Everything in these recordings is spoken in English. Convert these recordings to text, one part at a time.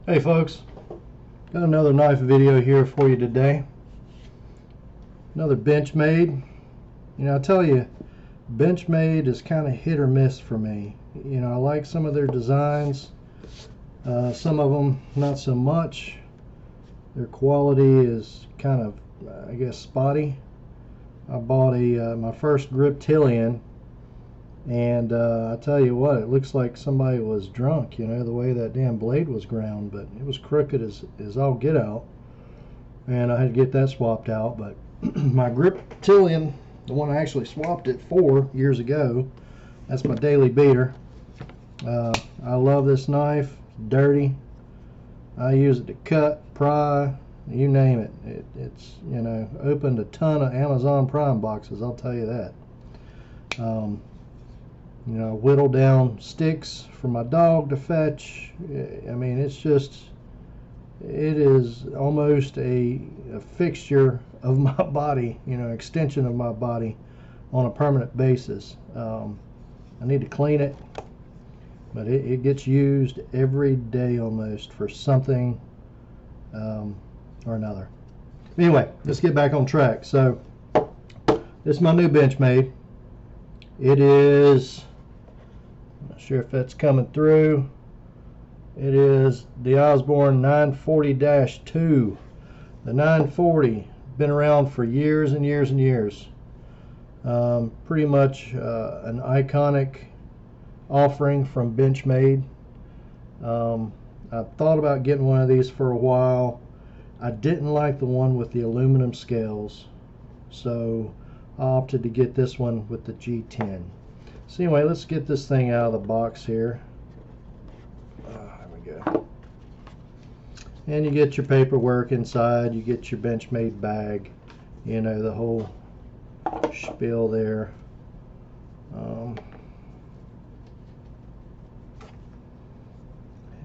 Hey folks, got another knife video here for you today. Another Benchmade. I tell you, Benchmade is kind of hit or miss for me. I like some of their designs, some of them not so much. Their quality is kind of, I guess, spotty. I bought my first Griptilian, and I tell you what, it looks like somebody was drunk, the way that damn blade was ground, but it was crooked as all get out, and I had to get that swapped out. But my Griptilian, the one I actually swapped it for years ago, that's my daily beater. I love this knife. It's dirty. I use it to cut, pry, you name it. It's opened a ton of Amazon Prime boxes, I'll tell you that. Whittle down sticks for my dog to fetch. I mean, it is almost a fixture of my body, extension of my body on a permanent basis. I need to clean it, but it gets used every day almost for something or another. Anyway, let's get back on track. So, this is my new Benchmade. It is, I'm not sure if that's coming through. It is the Osborne 940-2. The 940, been around for years and years and years. Pretty much an iconic offering from Benchmade. I thought about getting one of these for a while. I didn't like the one with the aluminum scales, so I opted to get this one with the G10. So anyway, let's get this thing out of the box here. There we go. And you get your paperwork inside. You get your Benchmade bag. The whole spiel there.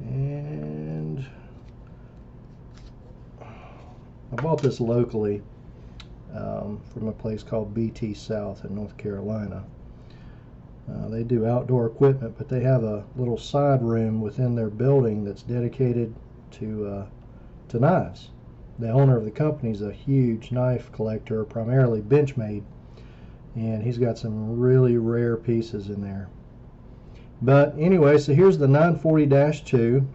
And I bought this locally from a place called BT South in North Carolina. They do outdoor equipment, but they have a little side room within their building that's dedicated to knives. The owner of the company is a huge knife collector, primarily Benchmade, and he's got some really rare pieces in there. But anyway, so here's the 940-2.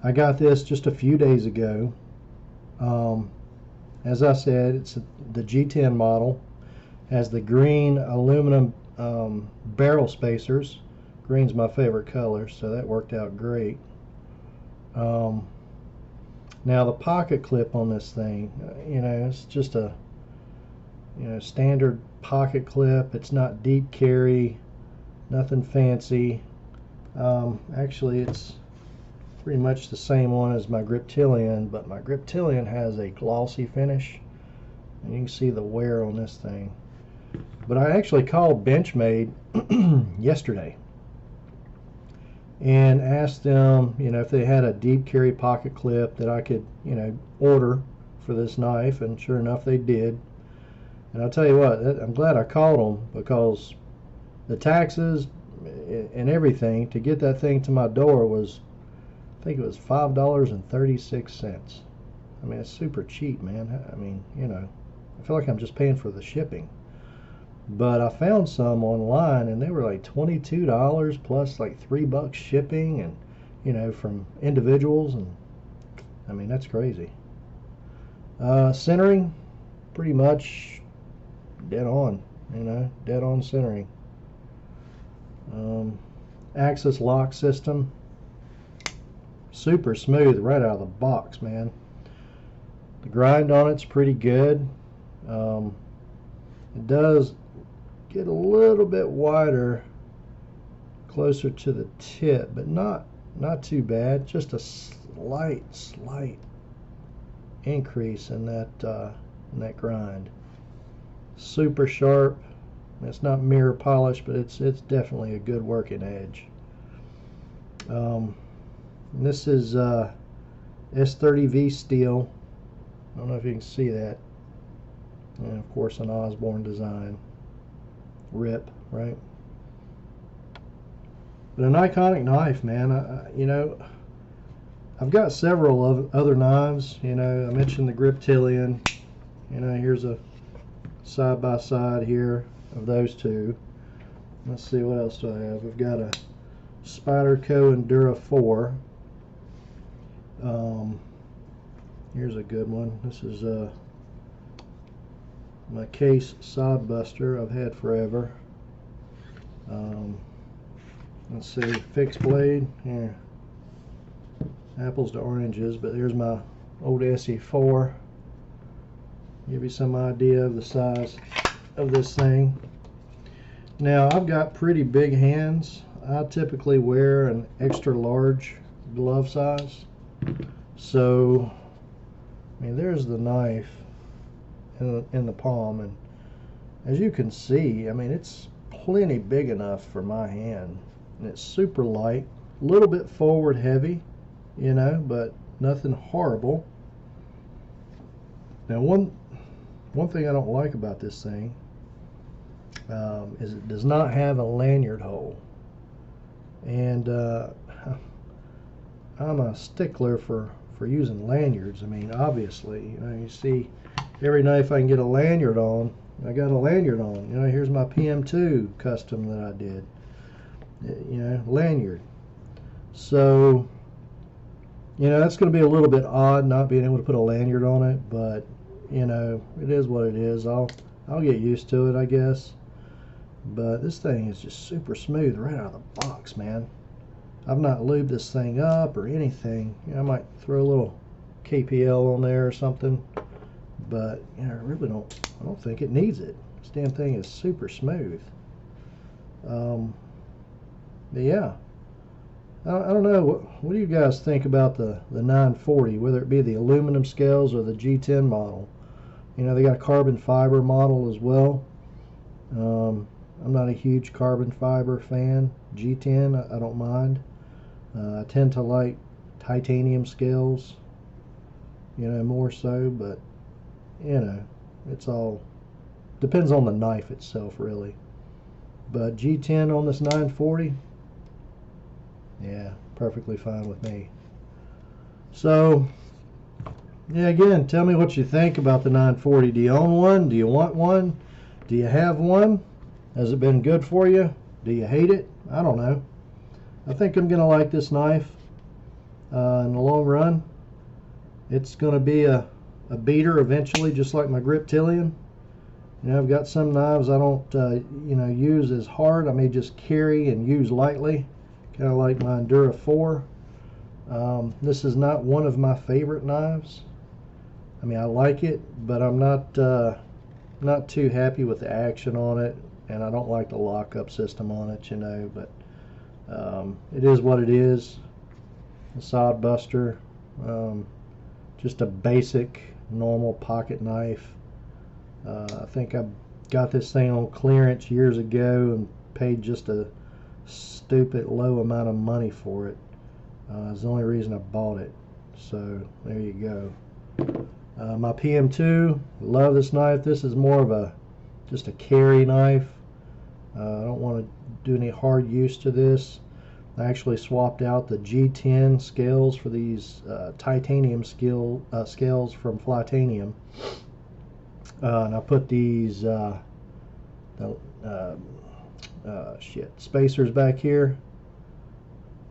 I got this just a few days ago. As I said, it's the G10 model. Has the green aluminum barrel spacers. Green's my favorite color, so that worked out great. Now the pocket clip on this thing, it's just a standard pocket clip. It's not deep carry, nothing fancy. Actually, it's pretty much the same one as my Griptilian, but my Griptilian has a glossy finish, and you can see the wear on this thing. But I actually called Benchmade yesterday and asked them, if they had a deep carry pocket clip that I could, order for this knife, and sure enough, they did. And I'll tell you what, I'm glad I called them, because the taxes and everything to get that thing to my door was, I think it was $5.36. I mean, it's super cheap, man. I mean, I feel like I'm just paying for the shipping. But I found some online, and they were like $22 plus like $3 shipping, and from individuals, and I mean, that's crazy. Centering, pretty much dead on, dead on centering. Axis lock system, super smooth right out of the box, man. The grind on it's pretty good. It does get a little bit wider closer to the tip, but not too bad. Just a slight increase in that grind. Super sharp. It's not mirror polished, but it's definitely a good working edge. This is S30V steel. I don't know if you can see that. And of course, an Osborne design. Rip, right? But an iconic knife, man. I've got several of other knives. You know, I mentioned the Griptilian. You know, here's a side by side here of those two. Let's see, what else do I have? I've got a Spyderco Endura 4. Here's a good one. This is my Case Sod Buster I've had forever. Let's see, fixed blade. Here, apples to oranges, but here's my old SE4. Give you some idea of the size of this thing. Now, I've got pretty big hands. I typically wear an extra large glove size. So, I mean, there's the knife in the palm, and as you can see, I mean, it's plenty big enough for my hand, and it's super light, a little bit forward heavy, you know, but nothing horrible. Now, one thing I don't like about this thing is it does not have a lanyard hole, and I'm a stickler for using lanyards. I mean, obviously, you know, you see every knife I can get a lanyard on, I got a lanyard on. You know, here's my PM2 custom that I did. You know, lanyard. So, you know, that's going to be a little bit odd not being able to put a lanyard on it, but you know, it is what it is. I'll get used to it, I guess. But this thing is just super smooth right out of the box, man. I've not lubed this thing up or anything. You know, I might throw a little KPL on there or something, but you know, I really don't think it needs it. This damn thing is super smooth. But yeah, I don't know. What do you guys think about the 940, whether it be the aluminum scales or the G10 model? You know, they got a carbon fiber model as well. I'm not a huge carbon fiber fan. G10, I don't mind. I tend to like titanium scales, you know, more so, but you know, it's all depends on the knife itself, really. But G10 on this 940, yeah, perfectly fine with me. So, yeah, again, tell me what you think about the 940. Do you own one? Do you want one? Do you have one? Has it been good for you? Do you hate it? I don't know. I think I'm going to like this knife in the long run. It's going to be a beater eventually, just like my Griptilian. You know, I've got some knives I don't you know, use as hard. I may just carry and use lightly, kind of like my Endura 4. This is not one of my favorite knives. I mean, I like it, but I'm not too happy with the action on it, and I don't like the lockup system on it, you know, but it is what it is. A sod buster, just a basic normal pocket knife. I think I got this thing on clearance years ago and paid just a stupid low amount of money for it. It's the only reason I bought it. So there you go. My PM2, love this knife. This is more of just a carry knife. I don't want to do any hard use to this. I actually swapped out the G10 scales for these titanium scales from Flytanium. And I put these spacers back here.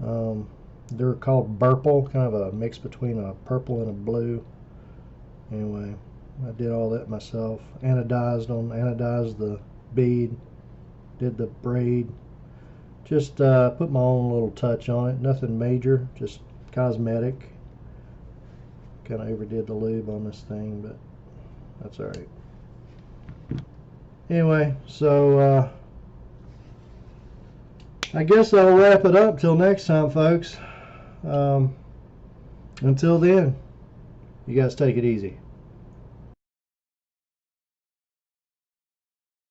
They're called Burple, kind of a mix between a purple and a blue. Anyway, I did all that myself. Anodized the bead, did the braid. Just put my own little touch on it. Nothing major, just cosmetic. Kind of overdid the lube on this thing, but that's alright. Anyway, so I guess I'll wrap it up till next time, folks. Until then, you guys take it easy.